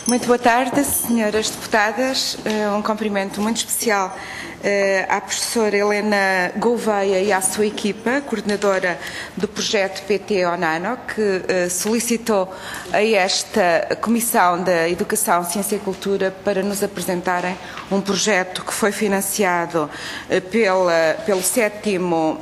Muito boa tarde, senhoras deputadas. Um cumprimento muito especial à professora Helena Gouveia e à sua equipa, coordenadora do projeto PT Onano, que solicitou a esta Comissão da Educação, Ciência e Cultura para nos apresentarem um projeto que foi financiado pelo 7º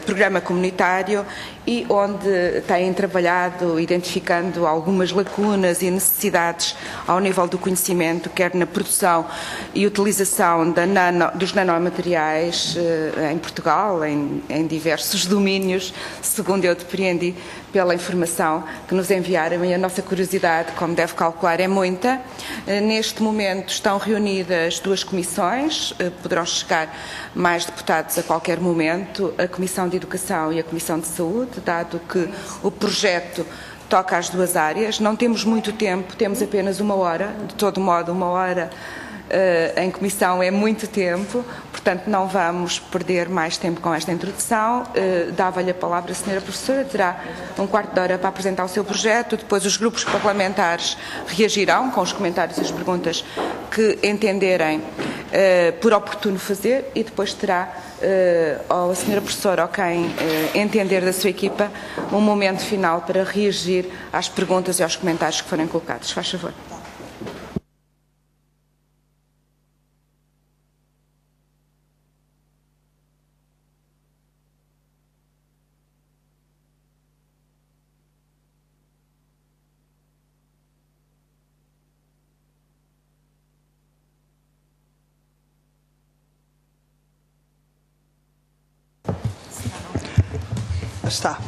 Programa Comunitário e onde têm trabalhado identificando algumas lacunas e necessidades ao nível do conhecimento, quer na produção e utilização dos nanomateriais em Portugal, em diversos domínios, segundo eu depreendi pela informação que nos enviaram, e a nossa curiosidade, como deve calcular, é muita. Neste momento estão reunidas duas comissões, poderão chegar mais deputados a qualquer momento, a Comissão de Educação e a Comissão de Saúde, dado que o projeto toca às duas áreas. Não temos muito tempo, temos apenas 1 hora, de todo modo 1 hora em comissão é muito tempo, portanto não vamos perder mais tempo com esta introdução. Dava-lhe a palavra a senhora professora, terá 1/4 de hora para apresentar o seu projeto, depois os grupos parlamentares reagirão com os comentários e as perguntas que entenderem por oportuno fazer, e depois terá a senhora professora, ou quem entender da sua equipa, um momento final para reagir às perguntas e aos comentários que forem colocados. Faz favor. Está.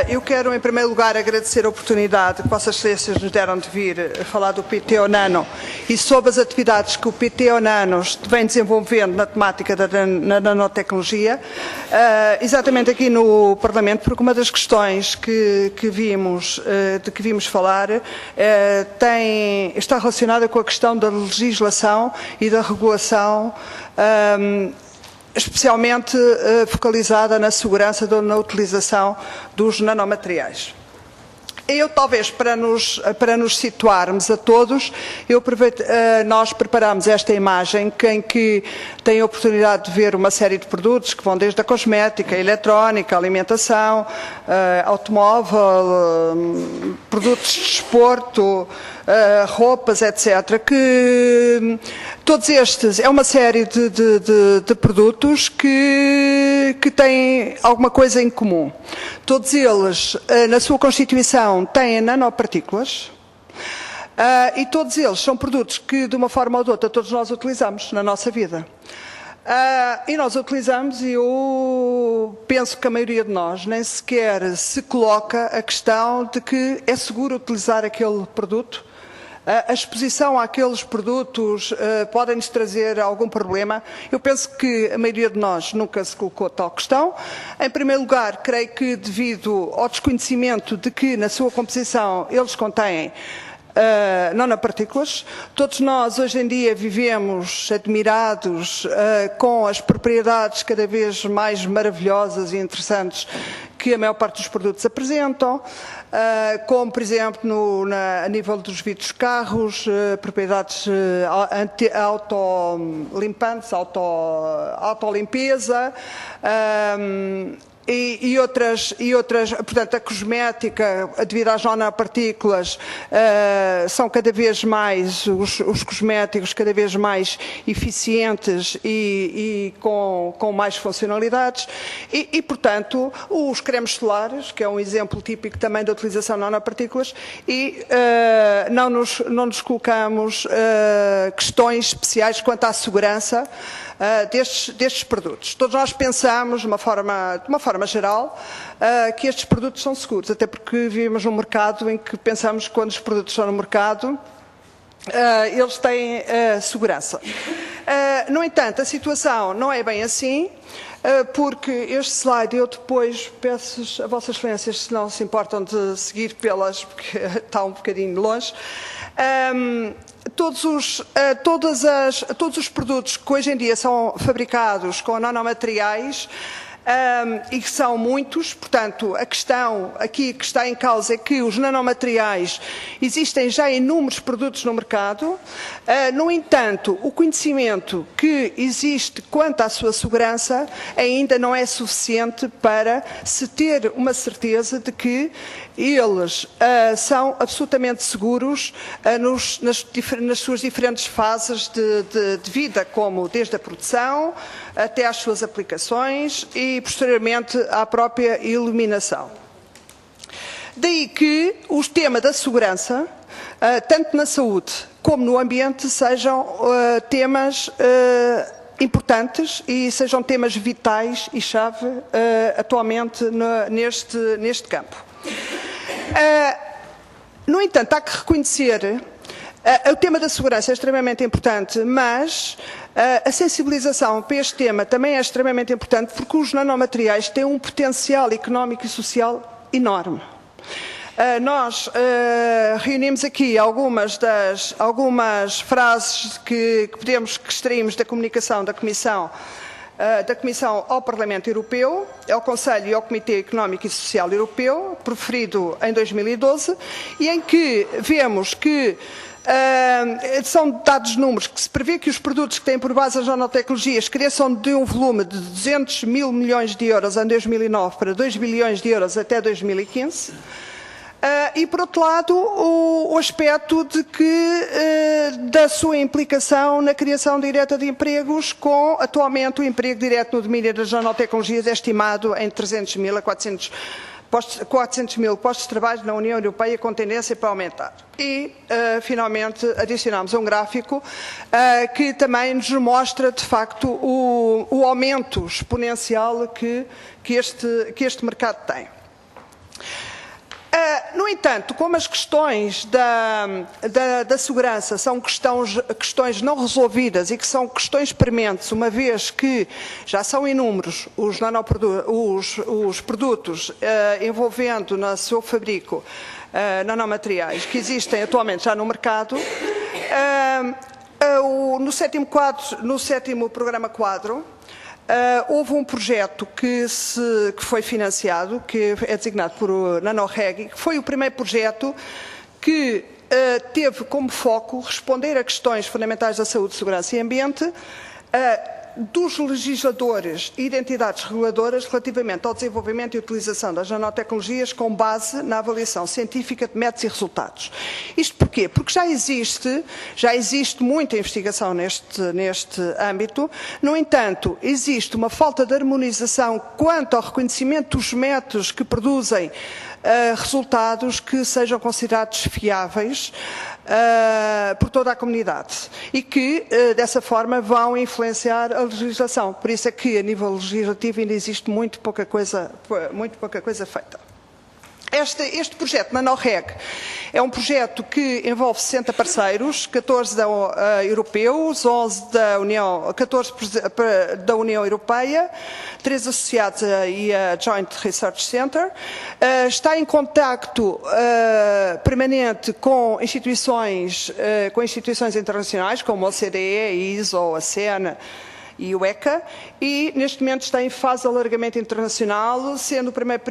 Eu quero, em primeiro lugar, agradecer a oportunidade que Vossas Excelências nos deram de vir a falar do PT Onano e sobre as atividades que o PT Onano vem desenvolvendo na temática da nanotecnologia, exatamente aqui no Parlamento, porque uma das questões de que vimos falar está relacionada com a questão da legislação e da regulação, especialmente focalizada na segurança na utilização dos nanomateriais. Eu, talvez, para nos situarmos a todos, nós preparamos esta imagem em que tem a oportunidade de ver uma série de produtos que vão desde a cosmética, a eletrónica, a alimentação, automóvel, produtos de desporto, roupas, etc. Que todos estes é uma série de produtos que têm alguma coisa em comum. Todos eles, na sua constituição, têm nanopartículas e todos eles são produtos que, de uma forma ou de outra, todos nós utilizamos na nossa vida. E nós utilizamos, e eu penso que a maioria de nós nem sequer se coloca a questão de que é seguro utilizar aquele produto. A exposição àqueles produtos podem-nos trazer algum problema. Eu penso que a maioria de nós nunca se colocou tal questão. Em primeiro lugar, creio que devido ao desconhecimento de que na sua composição eles contêm nanopartículas. Todos nós hoje em dia vivemos admirados com as propriedades cada vez mais maravilhosas e interessantes que a maior parte dos produtos apresentam, como por exemplo a nível dos vidros de carros, propriedades autolimpantes, autolimpeza, e outras, portanto, a cosmética, devido às nanopartículas, são cada vez mais, os cosméticos cada vez mais eficientes e com mais funcionalidades, e, portanto, os cremes solares, que é um exemplo típico também da utilização de nanopartículas, e não nos colocamos questões especiais quanto à segurança destes produtos. Todos nós pensamos, de uma forma geral, que estes produtos são seguros, até porque vivemos num mercado em que pensamos que quando os produtos estão no mercado, eles têm segurança. No entanto, a situação não é bem assim, porque este slide eu depois peço a Vossas Excelências se não se importam de seguir porque está um bocadinho longe. Todos os produtos que hoje em dia são fabricados com nanomateriais e que são muitos. Portanto, a questão aqui que está em causa é que os nanomateriais existem já inúmeros produtos no mercado. No entanto, o conhecimento que existe quanto à sua segurança ainda não é suficiente para se ter uma certeza de que eles são absolutamente seguros nas suas diferentes fases de vida, como desde a produção até às suas aplicações e, posteriormente, à própria iluminação. Daí que o tema da segurança, tanto na saúde como no ambiente, sejam temas importantes e sejam temas vitais e chave atualmente neste campo. No entanto, há que reconhecer o tema da segurança é extremamente importante, mas a sensibilização para este tema também é extremamente importante, porque os nanomateriais têm um potencial económico e social enorme. Nós reunimos aqui algumas frases que extraímos da comunicação da Comissão ao Parlamento Europeu, ao Conselho e ao Comitê Económico e Social Europeu, proferido em 2012, e em que vemos que são dados números que se prevê que os produtos que têm por base as nanotecnologias cresçam de um volume de 200 mil milhões de euros em 2009 para 2 bilhões de euros até 2015. E, por outro lado, o aspecto de que, da sua implicação na criação direta de empregos, com atualmente o emprego direto no domínio das nanotecnologias é estimado em 300 mil a 400 mil postos de trabalho na União Europeia, com tendência para aumentar. E, finalmente, adicionamos um gráfico que também nos mostra, de facto, o aumento exponencial que este mercado tem. No entanto, como as questões da segurança são questões não resolvidas e que são questões prementes, uma vez que já são inúmeros os produtos envolvendo no seu fabrico nanomateriais que existem atualmente já no mercado, no sétimo programa quadro, houve um projeto que foi financiado, que é designado por NanoReg, que foi o primeiro projeto que teve como foco responder a questões fundamentais da saúde, segurança e ambiente dos legisladores e de entidades reguladoras relativamente ao desenvolvimento e utilização das nanotecnologias com base na avaliação científica de métodos e resultados. Isto porquê? Porque já existe muita investigação neste âmbito. No entanto, existe uma falta de harmonização quanto ao reconhecimento dos métodos que produzem resultados que sejam considerados fiáveis por toda a comunidade e que, dessa forma, vão influenciar a legislação. Por isso é que, a nível legislativo, ainda existe muito pouca coisa feita. Este projeto NanoReg é um projeto que envolve 60 parceiros, 14 europeus, 14 da União Europeia, 3 associados e a Joint Research Center. Está em contacto permanente com instituições internacionais, como a OCDE, a ISO, a CEN e o ECA, e neste momento está em fase de alargamento internacional, sendo o primeiro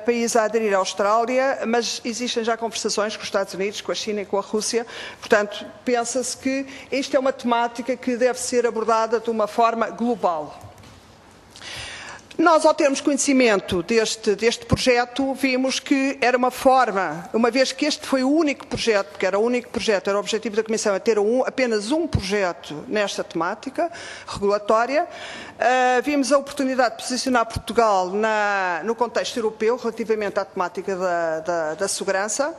país a aderir à Austrália, mas existem já conversações com os Estados Unidos, com a China e com a Rússia. Portanto, pensa-se que esta é uma temática que deve ser abordada de uma forma global. Nós, ao termos conhecimento deste projeto, vimos que era uma forma, uma vez que este foi o único projeto, porque era o único projeto, era o objetivo da Comissão, ter apenas um projeto nesta temática regulatória, vimos a oportunidade de posicionar Portugal no contexto europeu relativamente à temática da segurança,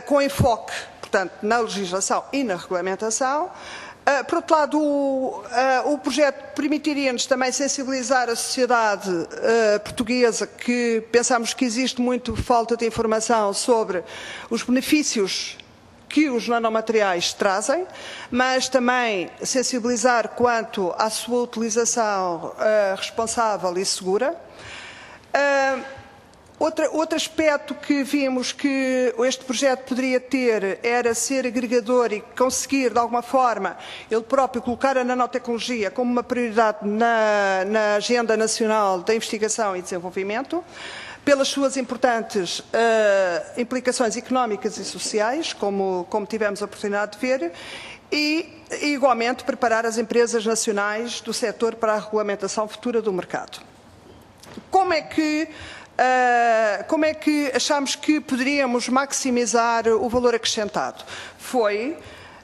com enfoque, portanto, na legislação e na regulamentação. Por outro lado, o projeto permitiria-nos também sensibilizar a sociedade portuguesa, que pensamos que existe muito falta de informação sobre os benefícios que os nanomateriais trazem, mas também sensibilizar quanto à sua utilização responsável e segura. Outro aspecto que vimos que este projeto poderia ter era ser agregador e conseguir, de alguma forma, ele próprio colocar a nanotecnologia como uma prioridade na Agenda Nacional da Investigação e Desenvolvimento, pelas suas importantes implicações económicas e sociais, como tivemos a oportunidade de ver, e, igualmente, preparar as empresas nacionais do setor para a regulamentação futura do mercado. Como é que achamos que poderíamos maximizar o valor acrescentado? Foi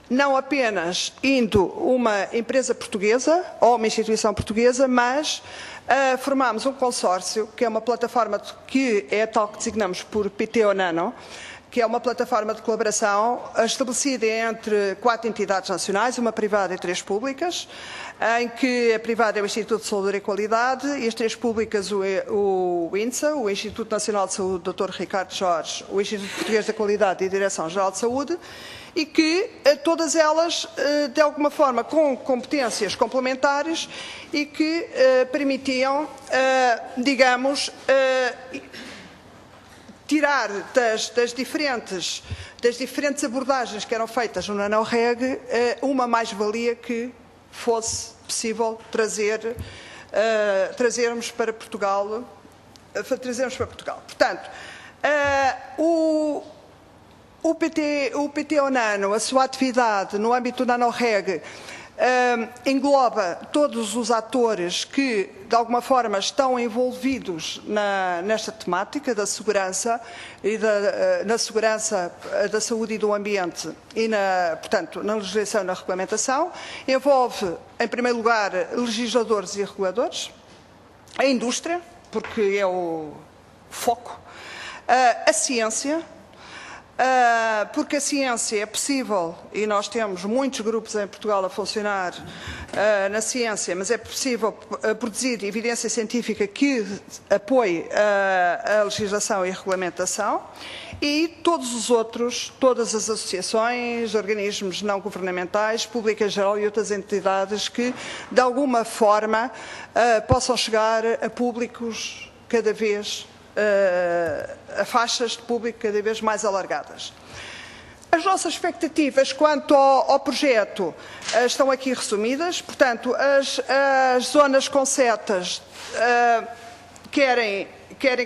não apenas indo uma empresa portuguesa ou uma instituição portuguesa, mas formámos um consórcio, que é uma plataforma que é a tal que designamos por PTO Nano, que é uma plataforma de colaboração estabelecida entre 4 entidades nacionais, uma privada e 3 públicas, em que a privada é o Instituto de Saúde e Qualidade e as 3 públicas o INSA, o Instituto Nacional de Saúde Dr. Ricardo Jorge, o Instituto Português da Qualidade e a Direção-Geral de Saúde, e que todas elas, de alguma forma, com competências complementares e que permitiam, digamos, tirar das diferentes abordagens que eram feitas no NanoReg uma mais-valia que fosse possível trazermos para Portugal. Portanto, o PTO Nano, a sua atividade no âmbito do NanoReg, engloba todos os atores que, de alguma forma, estão envolvidos nesta temática da segurança e na segurança da saúde e do ambiente e, portanto, na legislação e na regulamentação. Envolve, em primeiro lugar, legisladores e reguladores, a indústria, porque é o foco, a ciência, porque a ciência é possível, e nós temos muitos grupos em Portugal a funcionar na ciência, mas é possível produzir evidência científica que apoie a legislação e a regulamentação, e todos os outros, todas as associações, organismos não governamentais, pública em geral e outras entidades que, de alguma forma, possam chegar a públicos cada vez a faixas de público cada vez mais alargadas. As nossas expectativas quanto ao projeto estão aqui resumidas. Portanto, as zonas com setas querem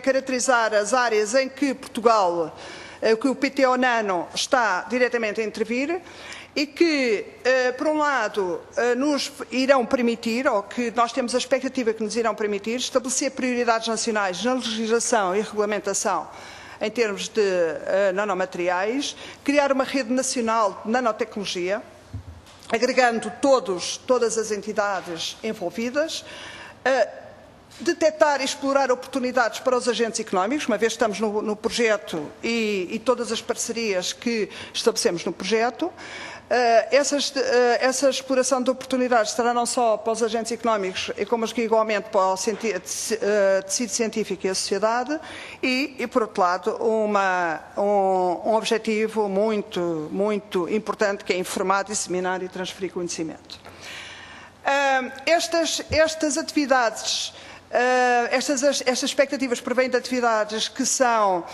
caracterizar as áreas em que Portugal, que o PTO Nano está diretamente a intervir, e que, por um lado, nos irão permitir, ou que nós temos a expectativa que nos irão permitir, estabelecer prioridades nacionais na legislação e regulamentação em termos de nanomateriais, criar uma rede nacional de nanotecnologia, agregando todas as entidades envolvidas, detectar e explorar oportunidades para os agentes económicos, uma vez que estamos no projeto e todas as parcerias que estabelecemos no projeto. Essa exploração de oportunidades será não só para os agentes económicos, como igualmente para o tecido científico e a sociedade, e por outro lado, um objetivo muito importante, que é informar, disseminar e transferir conhecimento. Estas atividades, estas expectativas provêm de atividades que são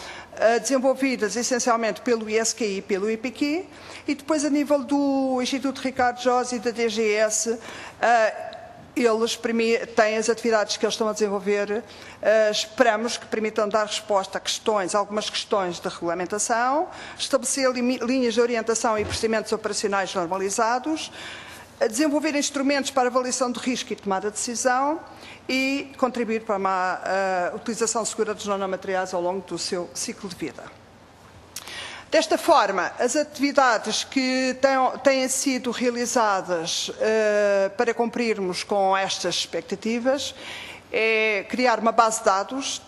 desenvolvidas essencialmente pelo ISQI e pelo IPQ, e depois a nível do Instituto Ricardo Jorge e da DGS, eles têm as atividades que eles estão a desenvolver, esperamos que permitam dar resposta a algumas questões de regulamentação, estabelecer linhas de orientação e procedimentos operacionais normalizados, desenvolver instrumentos para avaliação de risco e tomada de decisão e contribuir para uma utilização segura dos nanomateriais ao longo do seu ciclo de vida. Desta forma, as atividades que têm sido realizadas para cumprirmos com estas expectativas é criar uma base de dados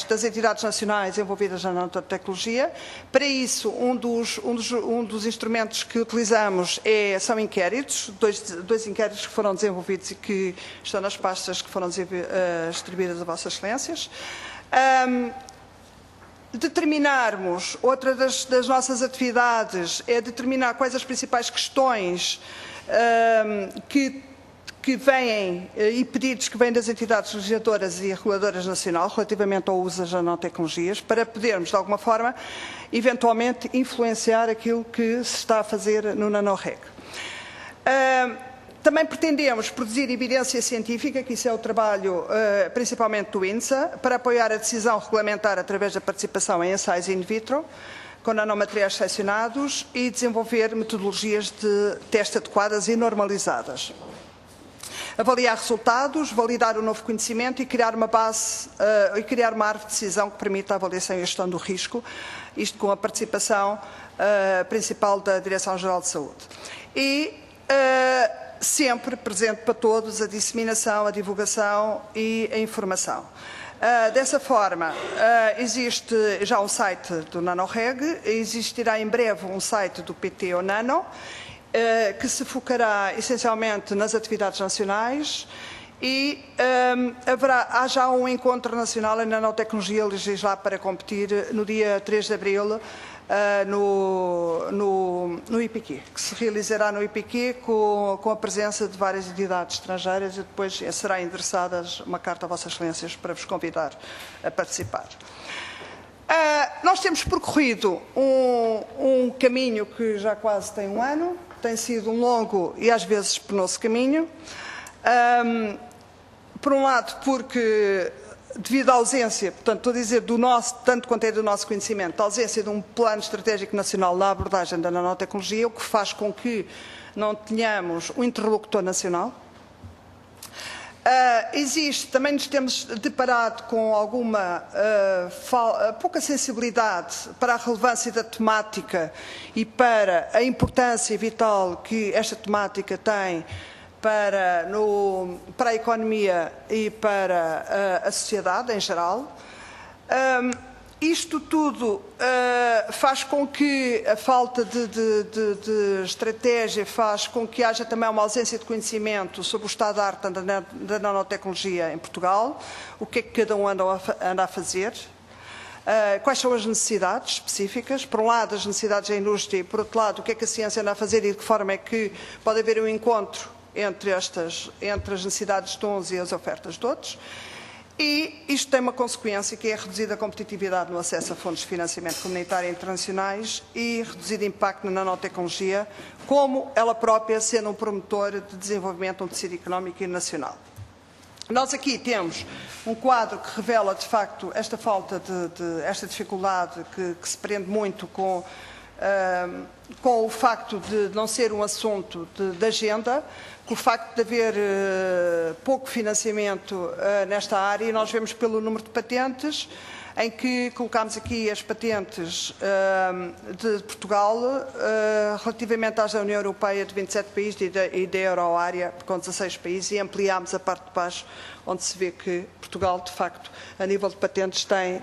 das entidades nacionais envolvidas na nanotecnologia. Para isso, um dos instrumentos que utilizamos são inquéritos, dois inquéritos que foram desenvolvidos e que estão nas pastas que foram distribuídas a Vossas Excelências. Determinarmos, outra das nossas atividades é determinar quais as principais questões que que vêm e pedidos que vêm das entidades legisladoras e reguladoras nacional relativamente ao uso das nanotecnologias, para podermos, de alguma forma, eventualmente influenciar aquilo que se está a fazer no NanoReg. Também pretendemos produzir evidência científica, que isso é o trabalho principalmente do INSA, para apoiar a decisão regulamentar através da participação em ensaios in vitro, com nanomateriais selecionados, e desenvolver metodologias de teste adequadas e normalizadas. Avaliar resultados, validar o novo conhecimento e criar uma base e criar uma árvore de decisão que permita a avaliação e a gestão do risco, isto com a participação principal da Direção-Geral de Saúde. E sempre presente para todos a disseminação, a divulgação e a informação. Dessa forma, existe já um site do NanoReg, existirá em breve um site do PT ou Nano, que se focará essencialmente nas atividades nacionais, e há já um encontro nacional em nanotecnologia legislar para competir no dia 3 de abril no IPQ, que se realizará no IPQ com a presença de várias entidades estrangeiras, e depois será endereçada uma carta a Vossas Excelências para vos convidar a participar. Nós temos percorrido um caminho que já quase tem um ano, tem sido um longo e às vezes penoso caminho. Por um lado, porque devido à ausência, portanto, estou a dizer do nosso, tanto quanto é do nosso conhecimento, a ausência de um plano estratégico nacional na abordagem da nanotecnologia, o que faz com que não tenhamos um interlocutor nacional. Também nos temos deparado com alguma pouca sensibilidade para a relevância da temática e para a importância vital que esta temática tem para a economia e para a sociedade em geral. Isto tudo faz com que a falta de estratégia faz com que haja também uma ausência de conhecimento sobre o estado da arte da nanotecnologia em Portugal, o que é que cada um anda a fazer, quais são as necessidades específicas, por um lado as necessidades da indústria e por outro lado o que é que a ciência anda a fazer e de que forma é que pode haver um encontro entre as necessidades de uns e as ofertas de outros. E isto tem uma consequência, que é reduzida a competitividade no acesso a fundos de financiamento comunitário internacionais e reduzido impacto na nanotecnologia, como ela própria sendo um promotor de desenvolvimento de um tecido económico e nacional. Nós aqui temos um quadro que revela, de facto, esta falta esta dificuldade que se prende muito com o facto de não ser um assunto de agenda, com o facto de haver pouco financiamento nesta área, e nós vemos pelo número de patentes, em que colocámos aqui as patentes de Portugal relativamente às da União Europeia de 27 países e da Euroárea com 16 países, e ampliámos a parte de baixo, onde se vê que Portugal, de facto, a nível de patentes, tem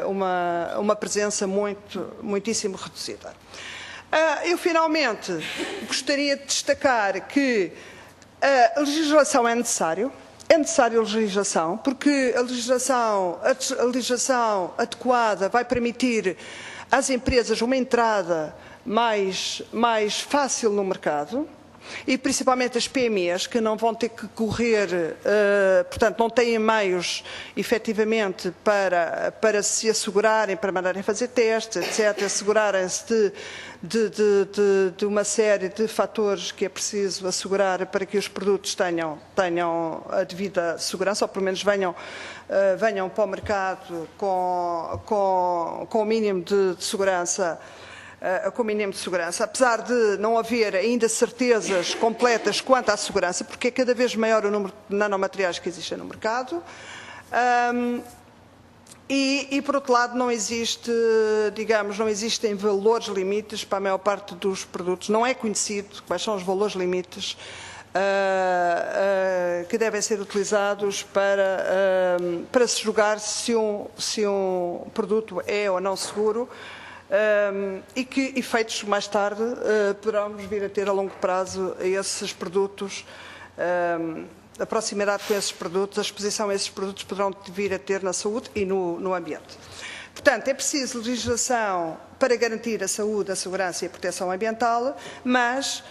uma presença muitíssimo reduzida. Eu, finalmente, gostaria de destacar que a legislação é necessária legislação, porque a legislação adequada vai permitir às empresas uma entrada mais fácil no mercado, e principalmente as PMEs, que não vão ter que correr, portanto não têm meios efetivamente para se assegurarem, para mandarem fazer testes, etc., assegurarem-se de uma série de fatores que é preciso assegurar para que os produtos tenham a devida segurança, ou pelo menos venham para o mercado com o mínimo de segurança, apesar de não haver ainda certezas completas quanto à segurança, porque é cada vez maior o número de nanomateriais que existem no mercado. E, por outro lado, não existem valores limites para a maior parte dos produtos. Não é conhecido quais são os valores limites que devem ser utilizados para se julgar se um produto é ou não seguro, e que efeitos mais tarde poderão vir a ter a longo prazo a esses produtos. A proximidade com esses produtos, a exposição a esses produtos poderão vir a ter na saúde e no ambiente. Portanto, é preciso legislação para garantir a saúde, a segurança e a proteção ambiental, mas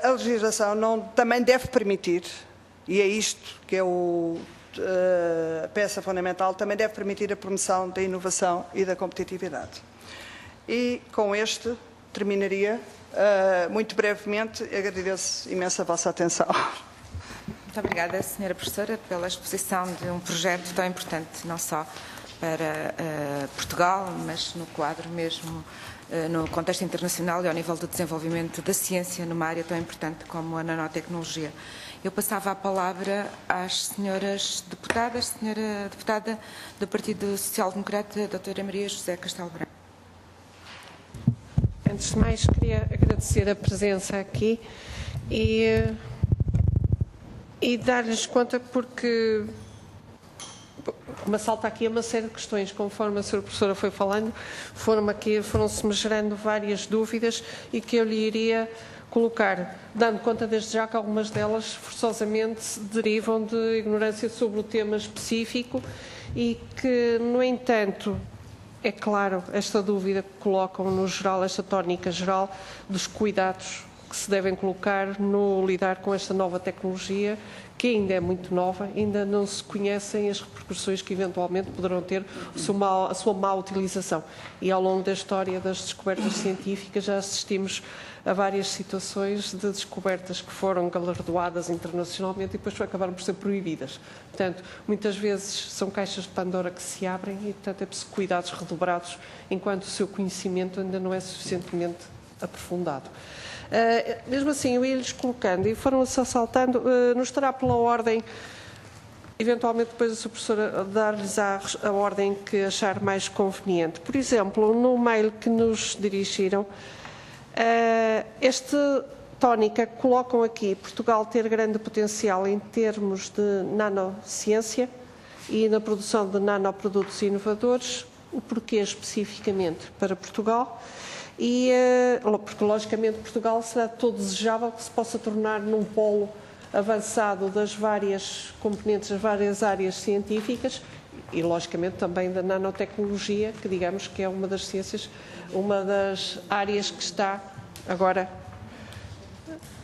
a legislação também deve permitir e é isto que é a peça fundamental, também deve permitir a promoção da inovação e da competitividade. E com este terminaria. Muito brevemente, agradeço imenso a vossa atenção. Muito obrigada, Sra. Professora, pela exposição de um projeto tão importante, não só para Portugal, mas no quadro mesmo, no contexto internacional e ao nível do desenvolvimento da ciência numa área tão importante como a nanotecnologia. Eu passava a palavra às senhoras deputadas, senhora deputada do Partido Social Democrata, doutora Maria José Castelo Branco. Antes de mais, queria agradecer a presença aqui e dar-lhes conta porque me salta aqui uma série de questões, conforme a Sra. Professora foi falando, foram-se me gerando várias dúvidas e que eu lhe iria colocar, dando conta desde já que algumas delas forçosamente derivam de ignorância sobre o tema específico e que, no entanto, é claro, esta dúvida que colocam no geral, esta tónica geral dos cuidados que se devem colocar no lidar com esta nova tecnologia, que ainda é muito nova, ainda não se conhecem as repercussões que eventualmente poderão ter a sua má utilização. E ao longo da história das descobertas científicas já assistimos a várias situações de descobertas que foram galardoadas internacionalmente e depois acabaram por ser proibidas. Portanto, muitas vezes são caixas de Pandora que se abrem e, portanto, é preciso cuidados redobrados enquanto o seu conhecimento ainda não é suficientemente aprofundado. Mesmo assim, eu ia-lhes colocando e foram-se assaltando, não estará pela ordem, eventualmente depois a Sra. Professora dar-lhes a ordem que achar mais conveniente. Por exemplo, no mail que nos dirigiram, esta tónica colocam aqui Portugal ter grande potencial em termos de nanociência e na produção de nanoprodutos inovadores, o porquê especificamente para Portugal, e porque logicamente Portugal será todo desejável que se possa tornar num polo avançado das várias componentes, das várias áreas científicas e logicamente também da nanotecnologia, que digamos que é uma das ciências, uma das áreas que está agora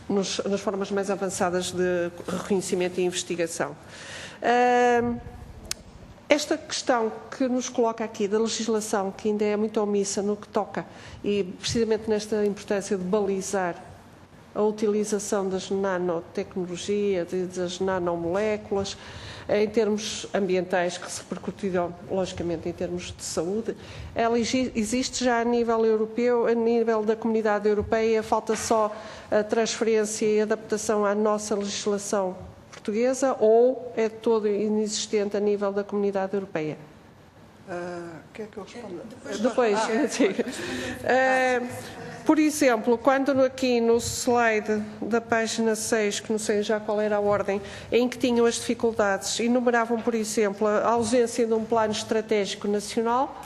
nas formas mais avançadas de reconhecimento e investigação. Esta questão que nos coloca aqui da legislação, que ainda é muito omissa no que toca, e precisamente nesta importância de balizar a utilização das nanotecnologias e das nanomoléculas, em termos ambientais, que se repercutirão, logicamente, em termos de saúde, ela existe já a nível europeu, a nível da Comunidade Europeia, falta só a transferência e adaptação à nossa legislação portuguesa ou é todo inexistente a nível da Comunidade Europeia? Quer que eu responda? Depois, sim. Por exemplo, quando aqui no slide da página 6, que não sei já qual era a ordem, em que tinham as dificuldades, enumeravam, por exemplo, a ausência de um plano estratégico nacional,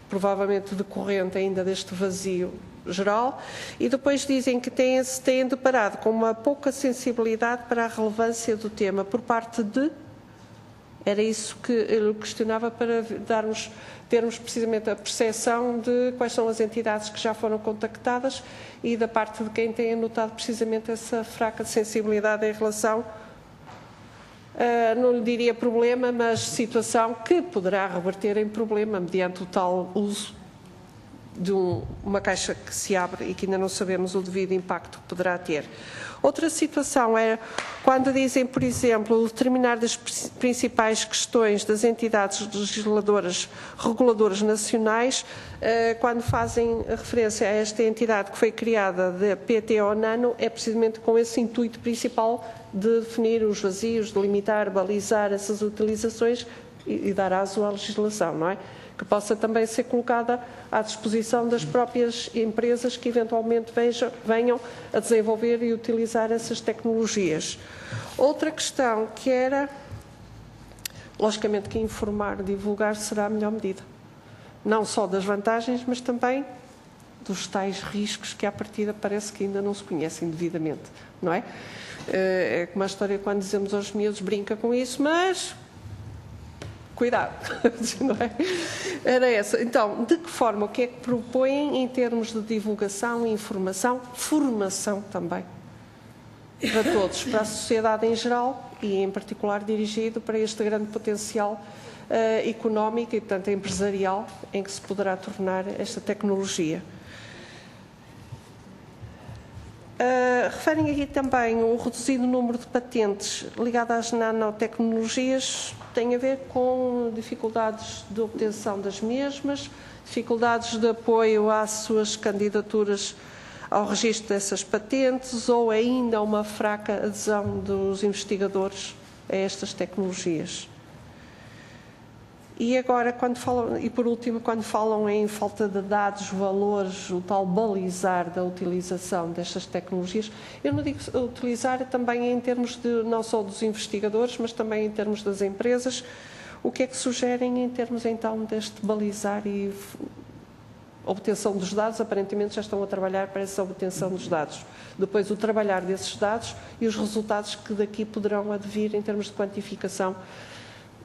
provavelmente decorrente ainda deste vazio geral, e depois dizem que se têm deparado com uma pouca sensibilidade para a relevância do tema por parte de... Era isso que eu questionava para termos precisamente a percepção de quais são as entidades que já foram contactadas e da parte de quem tem notado precisamente essa fraca sensibilidade em relação, não lhe diria problema, mas situação que poderá reverter em problema mediante o tal uso de uma caixa que se abre e que ainda não sabemos o devido impacto que poderá ter. Outra situação é quando dizem, por exemplo, determinar das principais questões das entidades legisladoras, reguladoras nacionais, quando fazem referência a esta entidade que foi criada de PTO Nano, é precisamente com esse intuito principal de definir os vazios, delimitar, balizar essas utilizações e dar aso à legislação, não é? Que possa também ser colocada à disposição das próprias empresas que eventualmente venham a desenvolver e utilizar essas tecnologias. Outra questão que era, logicamente que informar, divulgar será a melhor medida. Não só das vantagens, mas também dos tais riscos que à partida parece que ainda não se conhecem devidamente, não é? É como a história quando dizemos aos miúdos, brinca com isso, mas... cuidado, não é? Era essa. Então, de que forma, o que é que propõem em termos de divulgação, informação, formação também, para todos, para a sociedade em geral e, em particular, dirigido para este grande potencial económico e, portanto, empresarial em que se poderá tornar esta tecnologia. Referem aqui também o reduzido número de patentes ligado às nanotecnologias, tem a ver com dificuldades de obtenção das mesmas, dificuldades de apoio às suas candidaturas ao registro dessas patentes ou ainda uma fraca adesão dos investigadores a estas tecnologias. E agora, por último, quando falam em falta de dados, valores, o tal balizar da utilização destas tecnologias, eu não digo utilizar também em termos de, não só dos investigadores, mas também em termos das empresas. O que é que sugerem em termos, então, deste balizar e obtenção dos dados? Aparentemente já estão a trabalhar para essa obtenção dos dados. Depois, o trabalhar desses dados e os resultados que daqui poderão advir em termos de quantificação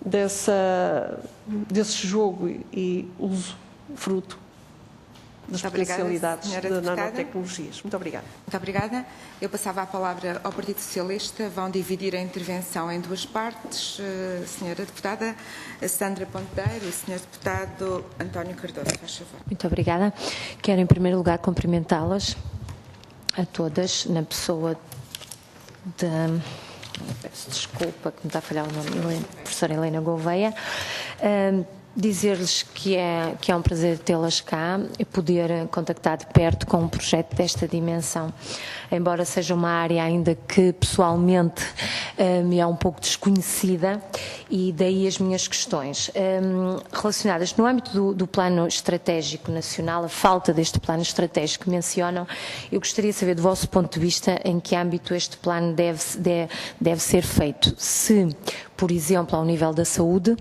desse jogo e uso, fruto das potencialidades de nanotecnologias. Muito obrigada. Muito obrigada. Eu passava a palavra ao Partido Socialista. Vão dividir a intervenção em duas partes. Senhora Deputada Sandra Ponteiro e Senhor Deputado António Cardoso, faz favor. Muito obrigada. Quero, em primeiro lugar, cumprimentá-las a todas, na pessoa da... Peço desculpa que me está a falhar o nome, professora Helena Gouveia. Dizer-lhes que é um prazer tê-las cá e poder contactar de perto com um projeto desta dimensão. Embora seja uma área ainda que pessoalmente me é um pouco desconhecida, e daí as minhas questões relacionadas no âmbito do plano estratégico nacional, a falta deste plano estratégico que mencionam. Eu gostaria de saber, do vosso ponto de vista, em que âmbito este plano deve ser feito. Se, por exemplo, ao nível da saúde,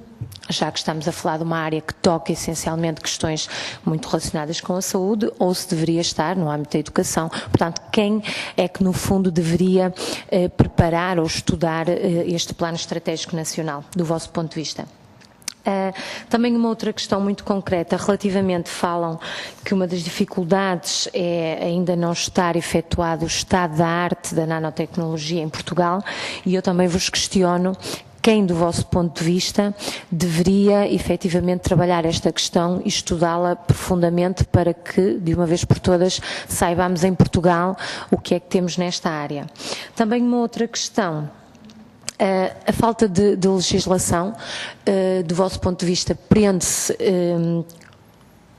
já que estamos a falar de uma área que toca essencialmente questões muito relacionadas com a saúde, ou se deveria estar no âmbito da educação. Portanto, quem é que, no fundo, deveria preparar ou estudar este plano estratégico nacional, do vosso ponto de vista? Também uma outra questão muito concreta, relativamente falam que uma das dificuldades é ainda não estar efetuado o estado da arte da nanotecnologia em Portugal, e eu também vos questiono quem, do vosso ponto de vista, deveria efetivamente trabalhar esta questão e estudá-la profundamente para que, de uma vez por todas, saibamos em Portugal o que é que temos nesta área. Também uma outra questão. A falta de legislação, do vosso ponto de vista, prende-se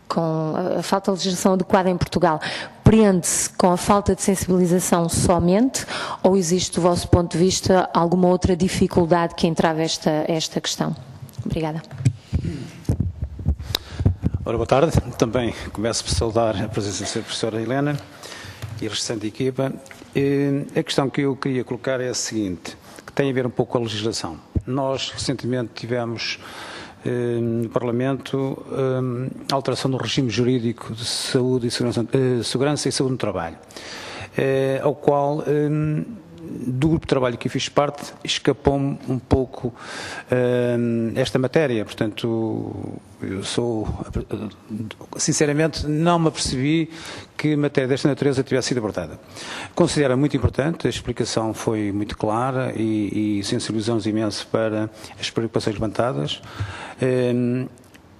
com a falta de legislação adequada em Portugal, prende-se com a falta de sensibilização somente, ou existe, do vosso ponto de vista, alguma outra dificuldade que entrave esta questão? Obrigada. Ora, boa tarde. Também começo por saudar a presença da Sra. Professora Helena e a restante equipa. A questão que eu queria colocar é a seguinte, que tem a ver um pouco com a legislação. Nós, recentemente, tivemos no Parlamento a alteração do regime jurídico de saúde e segurança e saúde no trabalho, ao qual, do grupo de trabalho que fiz parte, escapou-me um pouco esta matéria. Portanto, eu sinceramente, não me apercebi que matéria desta natureza tivesse sido abordada. Considero muito importante, a explicação foi muito clara e sensibilizamos imenso para as preocupações levantadas.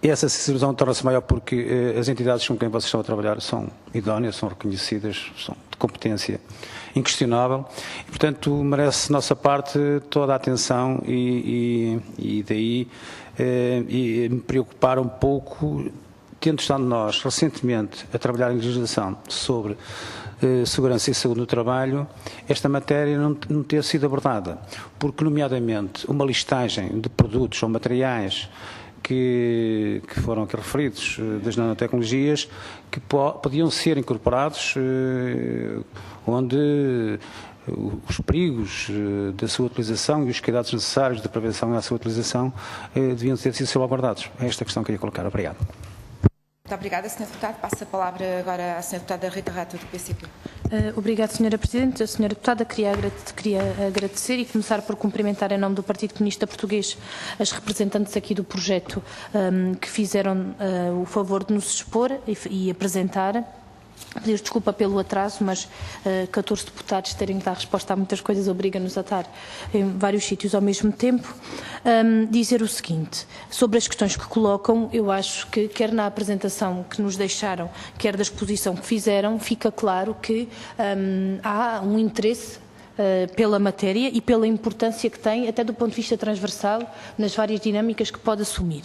Essa sensibilização torna-se maior porque as entidades com quem vocês estão a trabalhar são idóneas, são reconhecidas, são de competência inquestionável e, portanto, merece nossa parte toda a atenção e daí me preocupar um pouco, tendo estado nós recentemente a trabalhar em legislação sobre segurança e saúde no trabalho, esta matéria não ter sido abordada, porque, nomeadamente, uma listagem de produtos ou materiais que foram aqui referidos, das nanotecnologias, que podiam ser incorporados, onde os perigos da sua utilização e os cuidados necessários de prevenção à sua utilização deviam ter sido salvaguardados. É esta questão que queria colocar. Obrigado. Muito obrigada, Sr. Deputado. Passo a palavra agora à Sra. Deputada Rita Rato, do PCP. Obrigada, Sra. Presidente. A Sra. Deputada, queria agradecer e começar por cumprimentar, em nome do Partido Comunista Português, as representantes aqui do projeto que fizeram o favor de nos expor e apresentar Pedir desculpa pelo atraso, mas 14 deputados terem que dar resposta a muitas coisas obriga-nos a estar em vários sítios ao mesmo tempo. Dizer o seguinte, sobre as questões que colocam, eu acho que, quer na apresentação que nos deixaram, quer da exposição que fizeram, fica claro que há um interesse pela matéria e pela importância que tem, até do ponto de vista transversal, nas várias dinâmicas que pode assumir.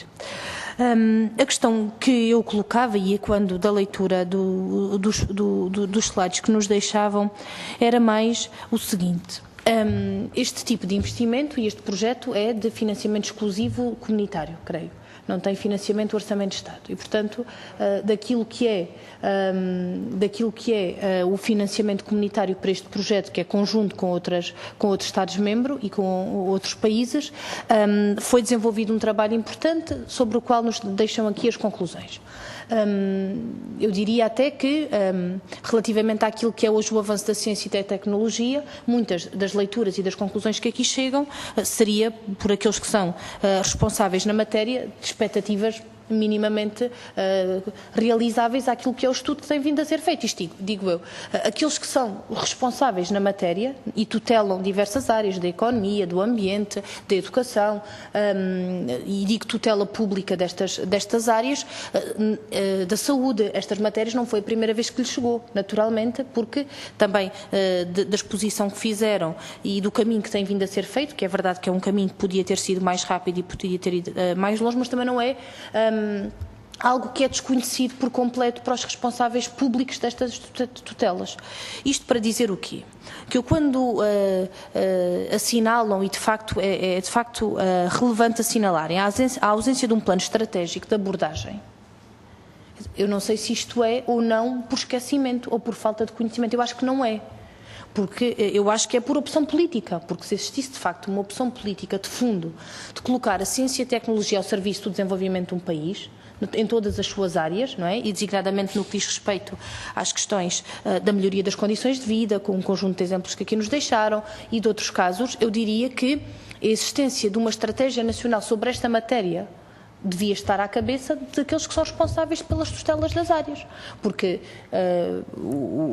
A questão que eu colocava, e quando da leitura dos slides que nos deixavam, era mais o seguinte. Este tipo de investimento e este projeto é de financiamento exclusivo comunitário, creio. Não tem financiamento do Orçamento de Estado. E, portanto, daquilo que é o financiamento comunitário para este projeto, que é conjunto com outros Estados-membros e com outros países, foi desenvolvido um trabalho importante sobre o qual nos deixam aqui as conclusões. Eu diria até que, relativamente àquilo que é hoje o avanço da ciência e da tecnologia, muitas das leituras e das conclusões que aqui chegam seria por aqueles que são responsáveis na matéria de expectativas minimamente realizáveis àquilo que é o estudo que tem vindo a ser feito. Isto digo eu, aqueles que são responsáveis na matéria e tutelam diversas áreas, da economia, do ambiente, da educação, e digo tutela pública destas áreas, da saúde, estas matérias não foi a primeira vez que lhes chegou, naturalmente, porque também da exposição que fizeram e do caminho que tem vindo a ser feito, que é verdade que é um caminho que podia ter sido mais rápido e podia ter ido mais longe, mas também não é algo que é desconhecido por completo para os responsáveis públicos destas tutelas. Isto para dizer o quê? Que eu, quando assinalam, e de facto é de facto relevante assinalarem a ausência de um plano estratégico de abordagem, eu não sei se isto é ou não por esquecimento ou por falta de conhecimento. Eu acho que não é. Porque eu acho que é por opção política, porque se existisse de facto uma opção política de fundo de colocar a ciência e a tecnologia ao serviço do desenvolvimento de um país, em todas as suas áreas, não é? E designadamente no que diz respeito às questões da melhoria das condições de vida, com um conjunto de exemplos que aqui nos deixaram, e de outros casos, eu diria que a existência de uma estratégia nacional sobre esta matéria devia estar à cabeça daqueles que são responsáveis pelas tutelas das áreas, porque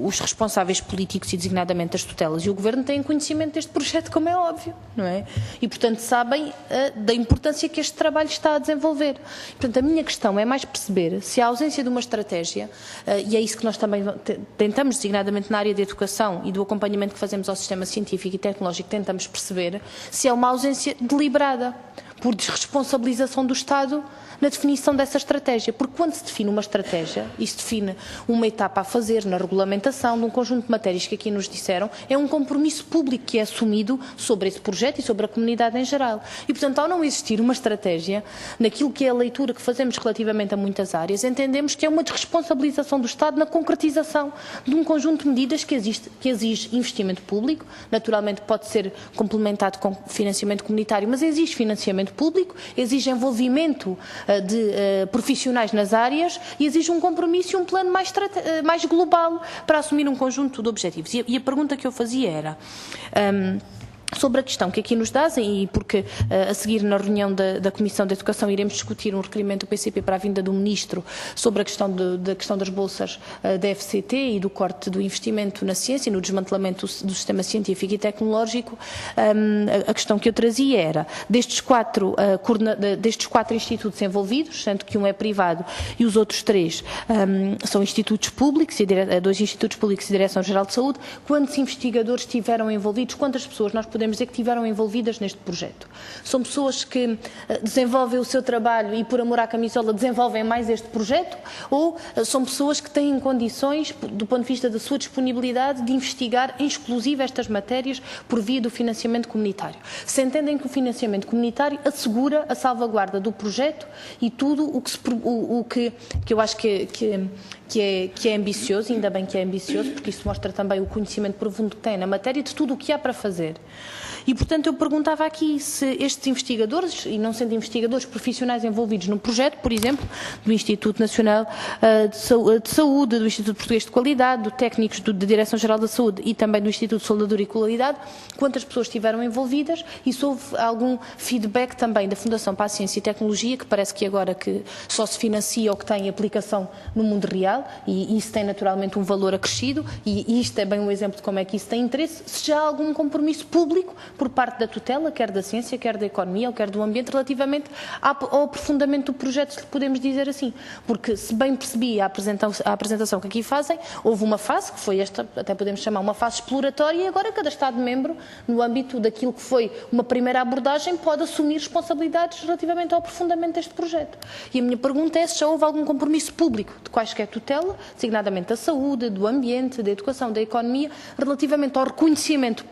os responsáveis políticos e designadamente as tutelas e o Governo têm conhecimento deste projeto, como é óbvio, não é? E, portanto, sabem da importância que este trabalho está a desenvolver. Portanto, a minha questão é mais perceber se a ausência de uma estratégia, e é isso que nós também tentamos, designadamente na área da educação e do acompanhamento que fazemos ao sistema científico e tecnológico, tentamos perceber se é uma ausência deliberada, por desresponsabilização do Estado na definição dessa estratégia. Porque quando se define uma estratégia e se define uma etapa a fazer na regulamentação de um conjunto de matérias que aqui nos disseram, é um compromisso público que é assumido sobre esse projeto e sobre a comunidade em geral. E, portanto, ao não existir uma estratégia, naquilo que é a leitura que fazemos relativamente a muitas áreas, entendemos que é uma desresponsabilização do Estado na concretização de um conjunto de medidas que exige investimento público, naturalmente pode ser complementado com financiamento comunitário, mas exige financiamento público, exige envolvimento de profissionais nas áreas e exige um compromisso e um plano mais global para assumir um conjunto de objetivos. E a pergunta que eu fazia era... sobre a questão que aqui nos dazem, e porque a seguir na reunião da Comissão de Educação iremos discutir um requerimento do PCP para a vinda do Ministro sobre a questão das bolsas da FCT e do corte do investimento na ciência e no desmantelamento do sistema científico e tecnológico, a questão que eu trazia era, destes quatro institutos envolvidos, sendo que um é privado e os outros 3 são institutos públicos, 2 institutos públicos e Direção-Geral de Saúde, quantos investigadores estiveram envolvidos, quantas pessoas nós podemos dizer que estiveram envolvidas neste projeto? São pessoas que desenvolvem o seu trabalho e, por amor à camisola, desenvolvem mais este projeto? Ou são pessoas que têm condições, do ponto de vista da sua disponibilidade, de investigar em exclusivo estas matérias por via do financiamento comunitário? Se entendem que o financiamento comunitário assegura a salvaguarda do projeto e tudo o que eu acho que é ambicioso, ainda bem que é ambicioso, porque isso mostra também o conhecimento profundo que tem na matéria de tudo o que há para fazer. E, portanto, eu perguntava aqui se estes investigadores, e não sendo investigadores profissionais envolvidos no projeto, por exemplo, do Instituto Nacional de Saúde, do Instituto Português de Qualidade, do técnicos da Direção-Geral da Saúde e também do Instituto de Soldadura e Qualidade, quantas pessoas estiveram envolvidas e se houve algum feedback também da Fundação para a Ciência e Tecnologia, que parece que agora que só se financia ou que tem aplicação no mundo real, territorial, e isso tem naturalmente um valor acrescido, e isto é bem um exemplo de como é que isso tem interesse, se já há algum compromisso público por parte da tutela, quer da ciência, quer da economia, ou quer do ambiente, relativamente ao aprofundamento do projeto, se podemos dizer assim. Porque, se bem percebi a apresentação que aqui fazem, houve uma fase, que foi esta, até podemos chamar uma fase exploratória, e agora cada Estado-membro, no âmbito daquilo que foi uma primeira abordagem, pode assumir responsabilidades relativamente ao aprofundamento deste projeto. E a minha pergunta é se já houve algum compromisso público de quaisquer tutela, designadamente da saúde, do ambiente, da educação, da economia, relativamente ao reconhecimento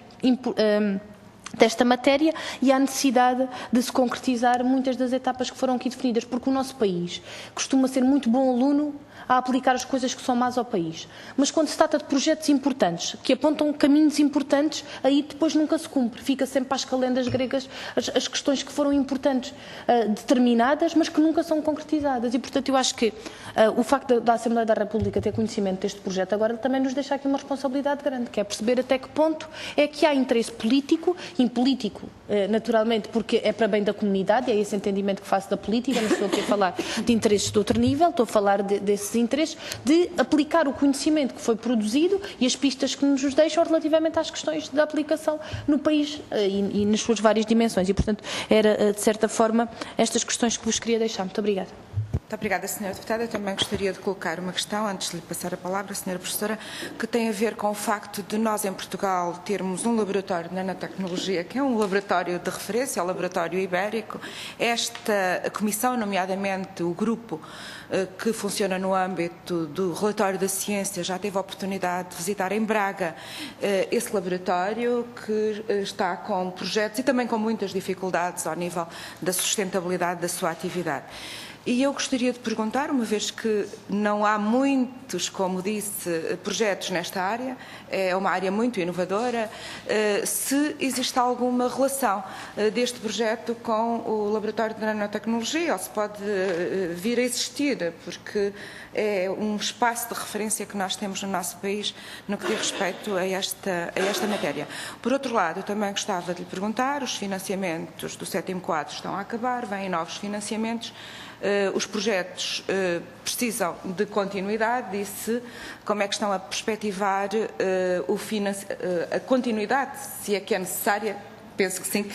desta matéria e à necessidade de se concretizar muitas das etapas que foram aqui definidas, porque o nosso país costuma ser muito bom aluno a aplicar as coisas que são más ao país. Mas quando se trata de projetos importantes, que apontam caminhos importantes, aí depois nunca se cumpre. Fica sempre às calendas gregas as questões que foram importantes, determinadas, mas que nunca são concretizadas. E, portanto, eu acho que o facto da Assembleia da República ter conhecimento deste projeto agora também nos deixa aqui uma responsabilidade grande, que é perceber até que ponto é que há interesse político, impolítico, naturalmente, porque é para bem da comunidade, é esse entendimento que faço da política, não estou aqui a falar de interesses de outro nível, estou a falar desses interesses, de aplicar o conhecimento que foi produzido e as pistas que nos deixam relativamente às questões da aplicação no país e nas suas várias dimensões. E, portanto, era, de certa forma, estas questões que vos queria deixar. Muito obrigada. Muito obrigada, Sra. Deputada. Eu também gostaria de colocar uma questão, antes de lhe passar a palavra, Sra. Professora, que tem a ver com o facto de nós, em Portugal, termos um laboratório de nanotecnologia, que é um laboratório de referência, o Laboratório Ibérico. Esta comissão, nomeadamente o grupo que funciona no âmbito do relatório da ciência, já teve a oportunidade de visitar em Braga esse laboratório, que está com projetos e também com muitas dificuldades ao nível da sustentabilidade da sua atividade. E eu gostaria de perguntar, uma vez que não há muitos, como disse, projetos nesta área, é uma área muito inovadora, se existe alguma relação deste projeto com o Laboratório de Nanotecnologia, ou se pode vir a existir, porque é um espaço de referência que nós temos no nosso país no que diz respeito a esta matéria. Por outro lado, eu também gostava de lhe perguntar, os financiamentos do 7º quadro estão a acabar, vêm novos financiamentos, os projetos precisam de continuidade e como é que estão a perspectivar a continuidade, se é que é necessária, penso que sim,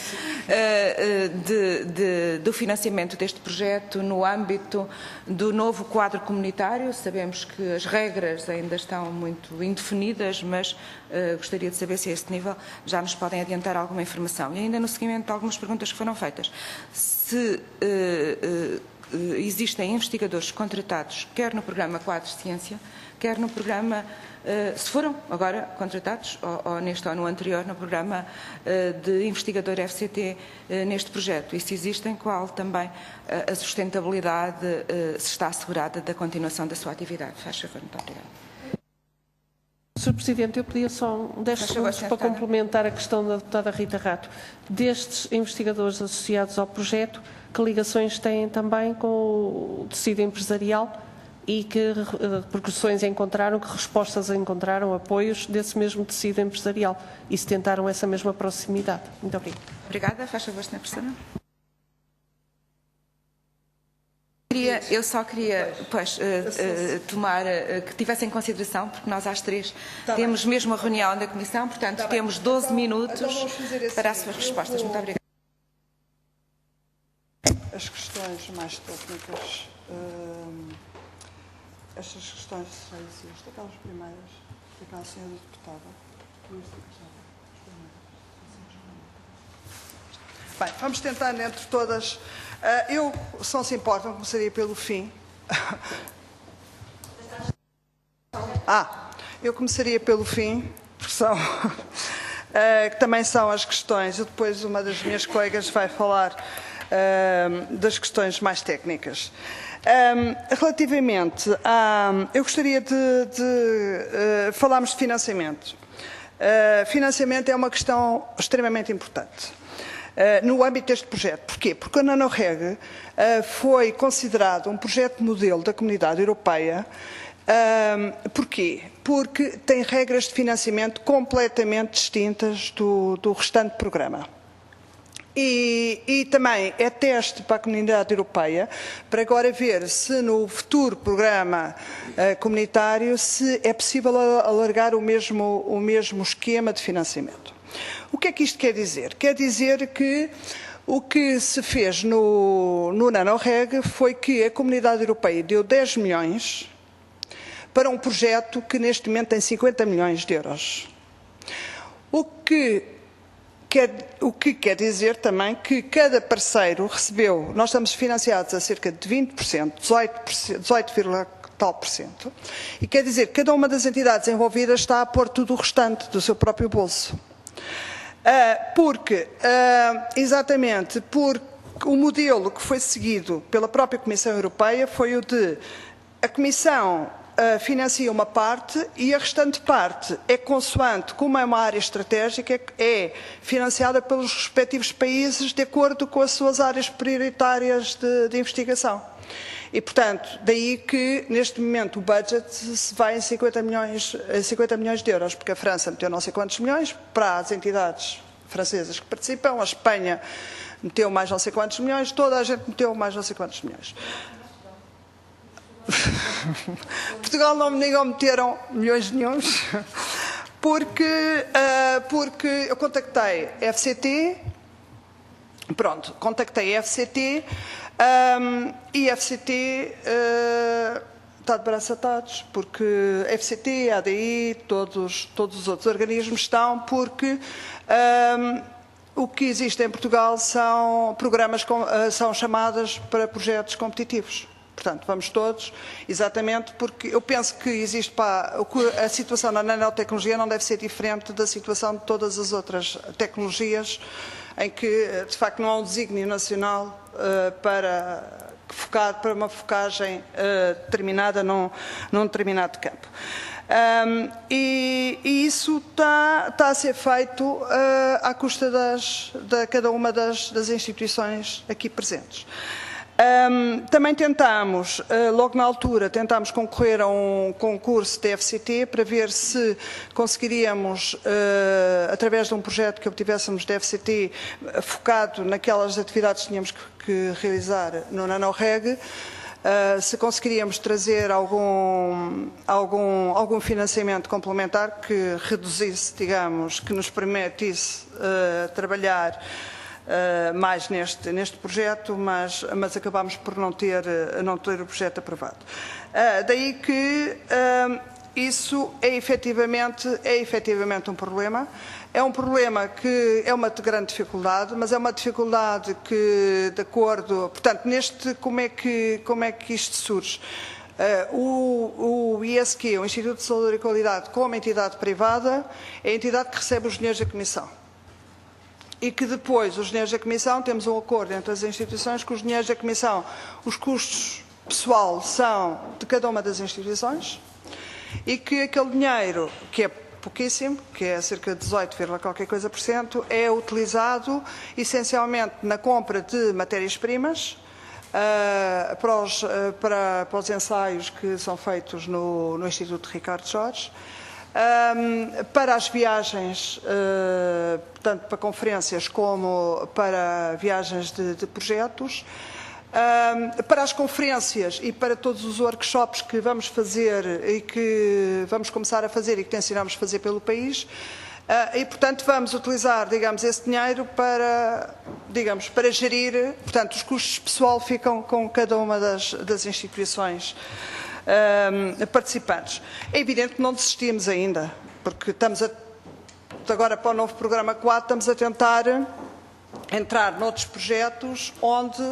do financiamento deste projeto no âmbito do novo quadro comunitário. Sabemos que as regras ainda estão muito indefinidas, mas gostaria de saber se a este nível já nos podem adiantar alguma informação. E ainda no seguimento de algumas perguntas que foram feitas, se existem investigadores contratados, quer no programa Quadro de Ciência, quer no programa, se foram agora contratados, ou neste ou no anterior, no programa de investigador FCT neste projeto. E se existem, qual também a sustentabilidade se está assegurada da continuação da sua atividade. Faz favor, muito obrigada. Sr. Presidente, eu pedia só 10 segundos para complementar a questão da deputada Rita Rato. Destes investigadores associados ao projeto, que ligações têm também com o tecido empresarial e que repercussões encontraram, que respostas encontraram, apoios desse mesmo tecido empresarial e se tentaram essa mesma proximidade. Muito obrigada. Obrigada. Faz favor, Sra. Professora. Eu só queria tomar, que tivesse em consideração, porque nós às 3 temos mesmo a reunião da Comissão, portanto temos 12 minutos para as suas respostas. Muito obrigada. As questões mais técnicas, estas questões aquelas primeiras, daquela senhora deputada. Bem, vamos tentar entre todas. Eu, se não se importam, começaria pelo fim. Eu começaria pelo fim, porque são, que também são as questões. Depois uma das minhas colegas vai falar das questões mais técnicas. Relativamente eu gostaria de falarmos de financiamento. Financiamento é uma questão extremamente importante no âmbito deste projeto. Porquê? Porque a NanoReg foi considerado um projeto modelo da Comunidade Europeia. Porquê? Porque tem regras de financiamento completamente distintas do restante programa. E também é teste para a Comunidade Europeia, para agora ver se no futuro programa comunitário se é possível alargar o mesmo esquema de financiamento. O que é que isto quer dizer? Quer dizer que o que se fez no NanoReg foi que a Comunidade Europeia deu 10 milhões para um projeto que neste momento tem 50 milhões de euros. O que quer dizer também que cada parceiro recebeu, nós estamos financiados a cerca de 20%, 18, tal por cento, e quer dizer que cada uma das entidades envolvidas está a pôr tudo o restante do seu próprio bolso. Exatamente porque o modelo que foi seguido pela própria Comissão Europeia foi o de a Comissão financia uma parte e a restante parte é consoante, como é uma área estratégica, é financiada pelos respectivos países de acordo com as suas áreas prioritárias de investigação. E, portanto, daí que, neste momento, o budget se vai em 50 milhões de euros, porque a França meteu não sei quantos milhões para as entidades francesas que participam, a Espanha meteu mais não sei quantos milhões, toda a gente meteu mais não sei quantos milhões. Portugal não meteram milhões nenhuns, porque eu contactei a FCT, e a FCT está de braços atados, porque a FCT, a ADI, todos os outros organismos estão, porque o que existe em Portugal são programas, são chamadas para projetos competitivos. Portanto, vamos todos, exatamente, porque eu penso que existe a situação na nanotecnologia não deve ser diferente da situação de todas as outras tecnologias, em que, de facto, não há um desígnio nacional para uma focagem determinada num determinado campo. E isso está a ser feito à custa de cada uma das instituições aqui presentes. Também tentámos, logo na altura, concorrer a um concurso da FCT para ver se conseguiríamos, através de um projeto que obtivéssemos da FCT, focado naquelas atividades que tínhamos que realizar no NanoReg, se conseguiríamos trazer algum financiamento complementar que reduzisse, digamos, que nos permitisse trabalhar mais neste projeto, mas acabámos por não ter o projeto aprovado. Daí que isso é efetivamente um problema. É um problema que é uma grande dificuldade, mas é uma dificuldade que, de acordo... Portanto, como é que isto surge? O ISQ, o Instituto de Saúde e Qualidade, como entidade privada, é a entidade que recebe os dinheiros da Comissão. E que depois, os dinheiros da Comissão, temos um acordo entre as instituições que os dinheiros da Comissão, os custos pessoal são de cada uma das instituições e que aquele dinheiro, que é pouquíssimo, que é cerca de 18, qualquer coisa por cento, é utilizado essencialmente na compra de matérias-primas para os ensaios que são feitos no Instituto Ricardo Jorge, para as viagens, tanto para conferências como para viagens de projetos, para as conferências e para todos os workshops que vamos fazer e que vamos começar a fazer e que tencionamos fazer pelo país. E, portanto, vamos utilizar, digamos, esse dinheiro para gerir, portanto, os custos pessoal ficam com cada uma das instituições participantes. É evidente que não desistimos ainda, porque agora para o novo programa 4, estamos a tentar entrar noutros projetos onde,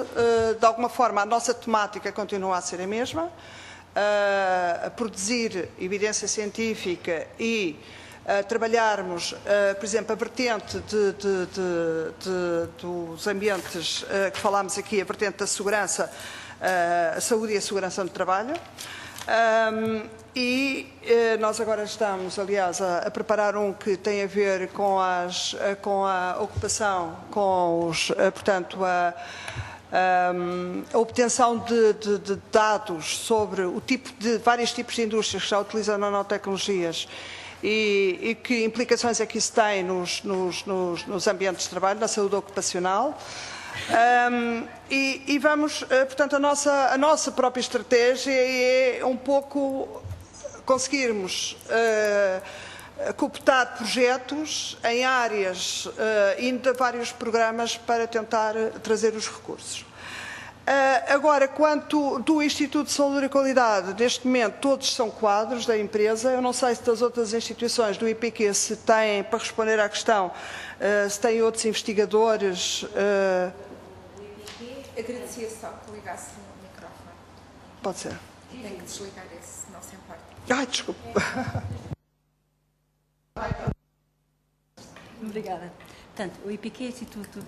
de alguma forma, a nossa temática continua a ser a mesma, a produzir evidência científica e trabalharmos, por exemplo, a vertente dos ambientes que falámos aqui, a vertente da segurança, a saúde e a segurança no trabalho. Nós agora estamos, aliás, a preparar um que tem a ver com a ocupação, portanto, a obtenção de dados sobre vários tipos de indústrias que já utilizam nanotecnologias e que implicações é que isso tem nos ambientes de trabalho, na saúde ocupacional. E vamos, portanto, a nossa própria estratégia é um pouco conseguirmos cooptar projetos em áreas e de vários programas para tentar trazer os recursos. Agora, quanto do Instituto de Saúde e Qualidade, neste momento todos são quadros da empresa. Eu não sei se das outras instituições do IPQ se têm, para responder à questão, se têm outros investigadores. Agradecia só que ligasse o microfone. Pode ser. Tem que desligar esse, não se importa. Ai, desculpe. Obrigada. Portanto, o IPQ, Instituto...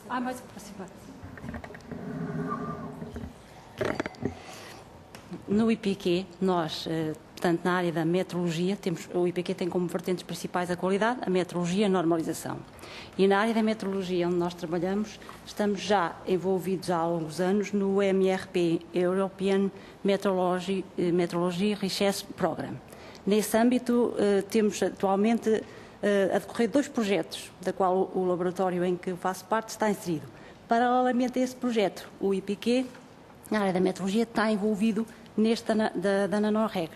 mais aproximado. No IPQ, nós, portanto, na área da metrologia, o IPQ tem como vertentes principais a qualidade, a metrologia e a normalização. E na área da metrologia, onde nós trabalhamos, estamos já envolvidos há longos anos no MRP, European Metrology Research Program. Nesse âmbito, temos atualmente a decorrer 2 projetos, da qual o laboratório em que eu faço parte está inserido. Paralelamente a esse projeto, o IPQ, na área da metrologia, está envolvido neste da NanoReg.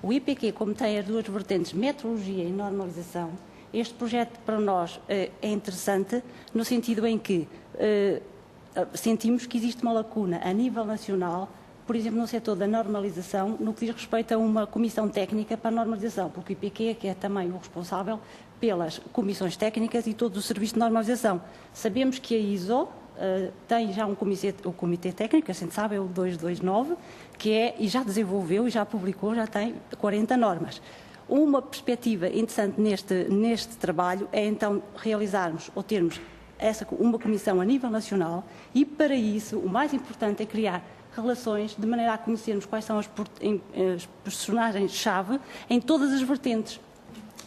O IPQ, como tem as 2 vertentes, metrologia e normalização, este projeto para nós é interessante no sentido em que sentimos que existe uma lacuna a nível nacional, por exemplo, no setor da normalização, no que diz respeito a uma comissão técnica para a normalização, porque o IPQ é que é também o responsável pelas comissões técnicas e todo o serviço de normalização. Sabemos que a ISO tem já o comitê técnico, a gente sabe, é o 229, que é, e já desenvolveu e já publicou, já tem 40 normas. Uma perspectiva interessante neste trabalho é então realizarmos ou termos uma comissão a nível nacional e para isso o mais importante é criar relações de maneira a conhecermos quais são as personagens-chave em todas as vertentes,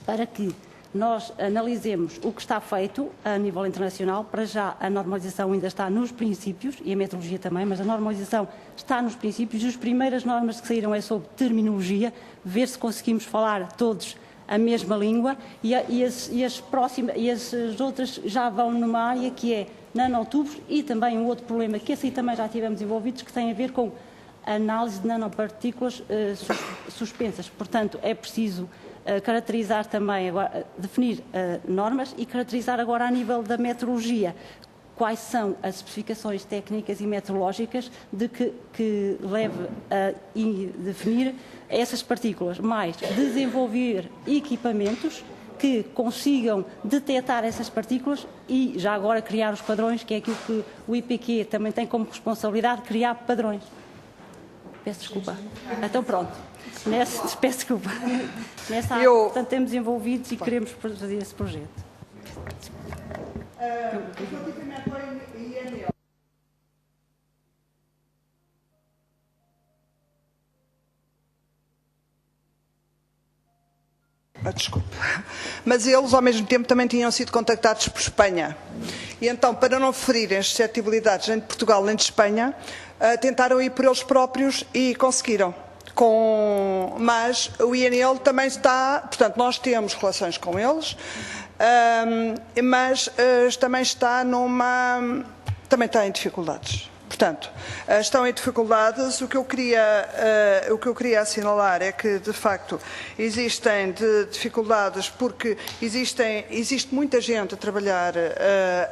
para que nós analisemos o que está feito a nível internacional. Para já a normalização ainda está nos princípios, e a metrologia também, mas a normalização está nos princípios e as primeiras normas que saíram é sobre terminologia, ver se conseguimos falar todos a mesma língua e as outras já vão numa área que é nanotubos e também um outro problema que esse aí também já tivemos envolvidos, que tem a ver com a análise de nanopartículas suspensas. Portanto, é preciso caracterizar também, agora, definir normas e caracterizar agora a nível da metrologia quais são as especificações técnicas e metrológicas que leve a definir essas partículas, mais desenvolver equipamentos que consigam detectar essas partículas e já agora criar os padrões, que é aquilo que o IPQ também tem como responsabilidade, criar padrões. Peço desculpa. Então pronto. Peço desculpa. Nessa área, portanto, temos envolvidos e queremos fazer esse projeto. Desculpe. Mas eles, ao mesmo tempo, também tinham sido contactados por Espanha. E então, para não ferirem as suscetibilidades nem de Portugal nem de Espanha, tentaram ir por eles próprios e conseguiram. Mas o INL também está, portanto, nós temos relações com eles, mas também está também está em dificuldades. Portanto, estão em dificuldades. O que eu queria assinalar é que, de facto, existem dificuldades porque existe muita gente a trabalhar,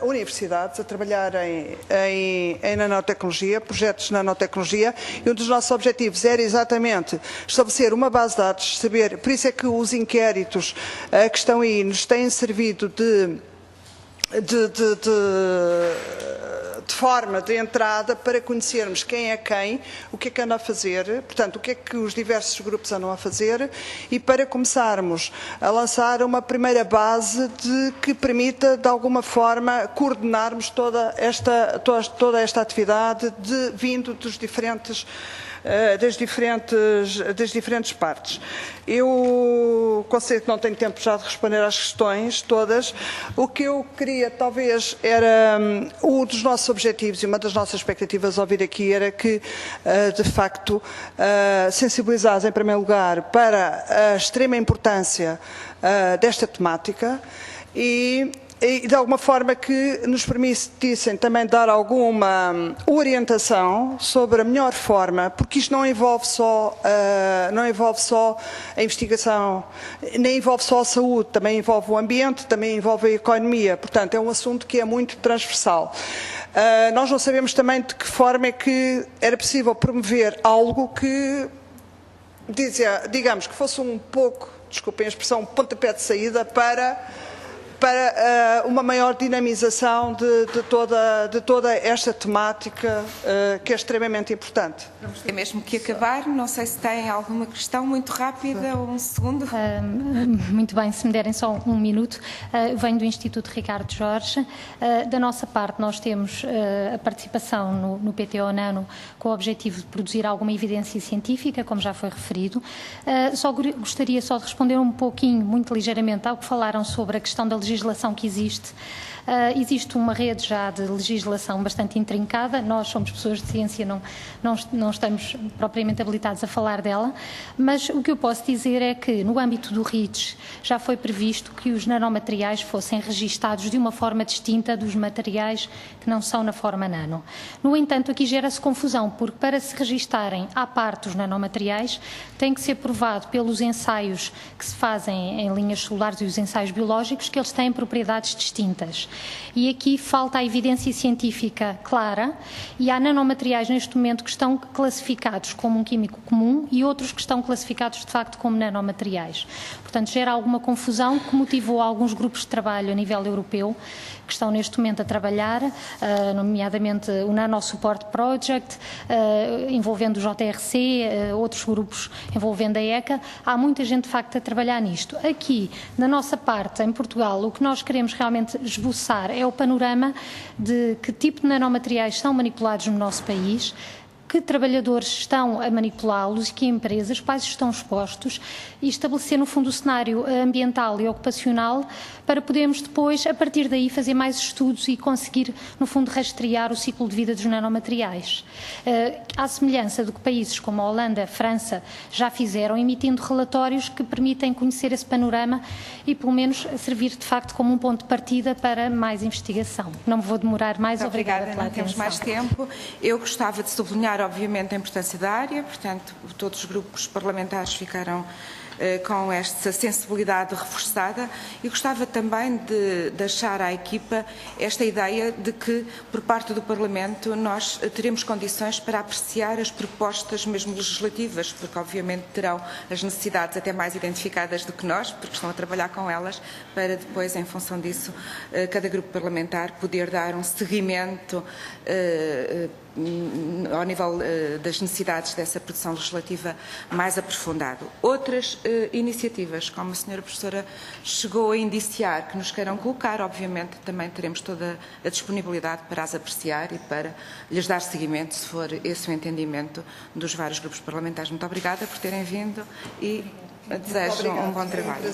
universidades, a trabalhar em nanotecnologia, projetos de nanotecnologia, e um dos nossos objetivos era exatamente estabelecer uma base de dados, saber, por isso é que os inquéritos que estão aí nos têm servido de forma de entrada para conhecermos quem é quem, o que é que anda a fazer, portanto, o que é que os diversos grupos andam a fazer e para começarmos a lançar uma primeira base que permita, de alguma forma, coordenarmos toda esta atividade vindo dos diferentes das diferentes partes. Eu considero que não tenho tempo já de responder às questões todas. O que eu queria, talvez, era um dos nossos objetivos e uma das nossas expectativas ao vir aqui era que, de facto, sensibilizasse, em primeiro lugar, para a extrema importância desta temática e de alguma forma que nos permitissem também dar alguma orientação sobre a melhor forma, porque isto não envolve só a investigação, nem envolve só a saúde, também envolve o ambiente, também envolve a economia, portanto é um assunto que é muito transversal. Nós não sabemos também de que forma é que era possível promover algo que, digamos, que fosse um pouco, desculpem a expressão, um pontapé de saída para uma maior dinamização de toda esta temática que é extremamente importante. Vamos ter mesmo que acabar. Não sei se tem alguma questão muito rápida ou um segundo. Muito bem, se me derem só um minuto. Venho do Instituto Ricardo Jorge. Da nossa parte, nós temos a participação no PTO Nano com o objetivo de produzir alguma evidência científica, como já foi referido. Gostaria só de responder um pouquinho, muito ligeiramente, ao que falaram sobre a questão da legislação que existe. Existe uma rede já de legislação bastante intrincada, nós somos pessoas de ciência, não estamos propriamente habilitados a falar dela, mas o que eu posso dizer é que no âmbito do REACH já foi previsto que os nanomateriais fossem registados de uma forma distinta dos materiais que não são na forma nano. No entanto, aqui gera-se confusão, porque para se registarem à parte os nanomateriais tem que ser provado pelos ensaios que se fazem em linhas celulares e os ensaios biológicos que eles têm propriedades distintas. E aqui falta a evidência científica clara e há nanomateriais neste momento que estão classificados como um químico comum e outros que estão classificados de facto como nanomateriais. Portanto, gera alguma confusão que motivou alguns grupos de trabalho a nível europeu que estão neste momento a trabalhar, nomeadamente o Nano Support Project, envolvendo o JRC, outros grupos envolvendo a ECA. Há muita gente, de facto, a trabalhar nisto. Aqui, na nossa parte, em Portugal, o que nós queremos realmente esboçar é o panorama de que tipo de nanomateriais são manipulados no nosso país, que trabalhadores estão a manipulá-los e que empresas, quais estão expostos, e estabelecer, no fundo, o cenário ambiental e ocupacional para podermos depois, a partir daí, fazer mais estudos e conseguir, no fundo, rastrear o ciclo de vida dos nanomateriais. À semelhança do que países como a Holanda, a França já fizeram, emitindo relatórios que permitem conhecer esse panorama e, pelo menos, servir, de facto, como um ponto de partida para mais investigação. Não me vou demorar mais. Muito obrigada pela não temos mais tempo. Eu gostava de sublinhar, obviamente, a importância da área, portanto, todos os grupos parlamentares ficaram com esta sensibilidade reforçada e gostava também de deixar à equipa esta ideia de que, por parte do Parlamento, nós teremos condições para apreciar as propostas mesmo legislativas, porque obviamente terão as necessidades até mais identificadas do que nós, porque estão a trabalhar com elas, para depois, em função disso, cada grupo parlamentar poder dar um seguimento ao nível das necessidades dessa produção legislativa mais aprofundado. Outras iniciativas, como a senhora professora chegou a indiciar, que nos queiram colocar, obviamente também teremos toda a disponibilidade para as apreciar e para lhes dar seguimento, se for esse o entendimento dos vários grupos parlamentares. Muito obrigada por terem vindo e desejo um bom trabalho.